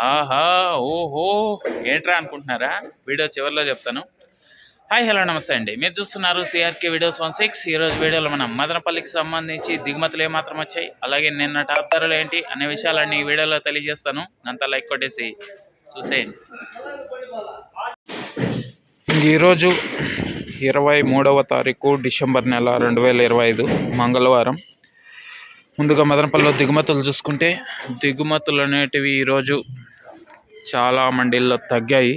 ఆహా! ఓహో! ఏంట్రా అనుకుంటున్నారా? వీడియో చివరిలో చెప్తాను. హాయ్ హలో నమస్తే అండి. మీరు చూస్తున్నారు సిఆర్కే వీడియోస్ 16. ఈరోజు వీడియోలో మనం మదనపల్లికి సంబంధించి దిగుమతులు ఏమాత్రం వచ్చాయి, అలాగే నిన్న టాప్ ధరలు ఏంటి అనే విషయాలన్నీ ఈ వీడియోలో తెలియజేస్తాను. అంతా లైక్ కొట్టేసి చూసేయండి. ఈరోజు 23వ తారీఖు డిసెంబర్ నెల 2025 మంగళవారం. ముందుగా మదనపల్లిలో దిగుమతులు చూసుకుంటే దిగుమతులు అనేటివి ఈరోజు చాలా మండీల్లో తగ్గాయి.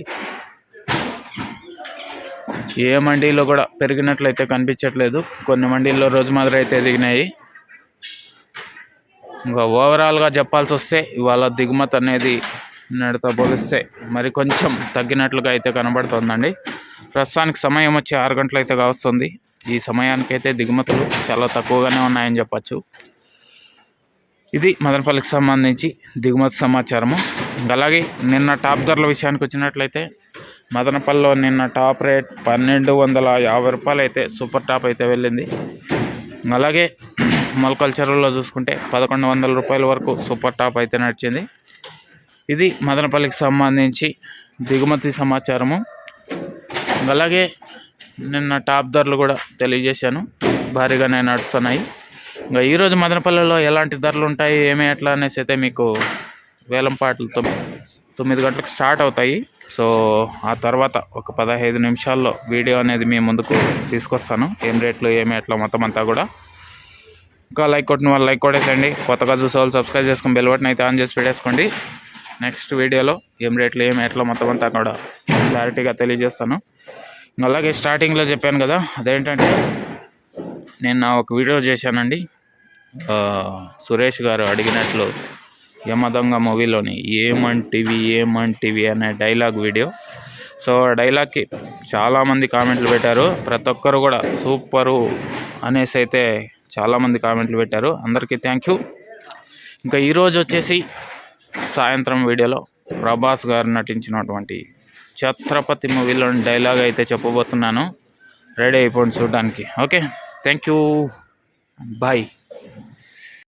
ఏ మండీలో కూడా పెరిగినట్లయితే కనిపించట్లేదు. కొన్ని మండీల్లో రోజు మాదిరి అయితే దిగినాయి. ఇంకా ఓవరాల్గా చెప్పాల్సి వస్తే ఇవాళ దిగుమతి అనేది నిన్నటితో పోలిస్తే మరి కొంచెం తగ్గినట్లుగా అయితే కనబడుతుందండి. ప్రస్తుతానికి సమయం వచ్చి 6 గంటలు అయితే కావస్తుంది. ఈ సమయానికైతే దిగుమతులు చాలా తక్కువగానే ఉన్నాయని చెప్పచ్చు. ఇది మదనపల్లికి సంబంధించి దిగుమతి సమాచారము. అలాగే నిన్న టాప్ ధరల విషయానికి వచ్చినట్లయితే మదనపల్లిలో నిన్న టాప్ రేట్ 1250 రూపాయలు అయితే సూపర్ టాప్ అయితే వెళ్ళింది. అలాగే మొలకల చెరువులో చూసుకుంటే 1100 రూపాయల వరకు సూపర్ టాప్ అయితే నడిచింది. ఇది మదనపల్లికి సంబంధించి దిగుమతి సమాచారము. అలాగే నిన్న టాప్ ధరలు కూడా తెలియజేశాను, భారీగానే నడుస్తున్నాయి. ఇంకా ఈరోజు మదనపల్లిలో ఎలాంటి ధరలు ఉంటాయి ఏమి ఎట్లా అనేసి అయితే మీకు వేలంపాటలు 9 గంటలకు స్టార్ట్ అవుతాయి. సో ఆ తర్వాత ఒక 15 నిమిషాల్లో వీడియో అనేది మీ ముందుకు తీసుకొస్తాను. ఏం రేట్లు ఏమి ఎట్లా మొత్తం అంతా కూడా. ఇంకా లైక్ కొట్టిన వాళ్ళు లైక్ కొట్టేసండి. కొత్తగా చూసే వాళ్ళు సబ్స్క్రైబ్ చేసుకుని బెల్ బటన్ అయితే ఆన్ చేసి పెట్టేసుకోండి. నెక్స్ట్ వీడియోలో ఏం రేట్లు ఏమి ఎట్లా మొత్తం అంతా కూడా క్లారిటీగా తెలియజేస్తాను. అలాగే స్టార్టింగ్లో చెప్పాను కదా, అదేంటంటే నేను ఒక వీడియో చేశానండి. సురేష్ గారు అడిగినట్లు యమదొంగ మూవీలోని ఏమంటివి అనే డైలాగ్ వీడియో. సో డైలాగ్కి చాలామంది కామెంట్లు పెట్టారు. ప్రతి ఒక్కరు కూడా సూపరు అనేసి అయితే చాలామంది కామెంట్లు పెట్టారు. అందరికీ థ్యాంక్ యూ. ఇంకా ఈరోజు వచ్చేసి సాయంత్రం వీడియోలో ప్రభాస్ గారు నటించినటువంటి ఛత్రపతి మూవీలోని డైలాగ్ అయితే చెప్పబోతున్నాను. రెడీ అయిపోండి చూడడానికి. Okay, thank you, bye.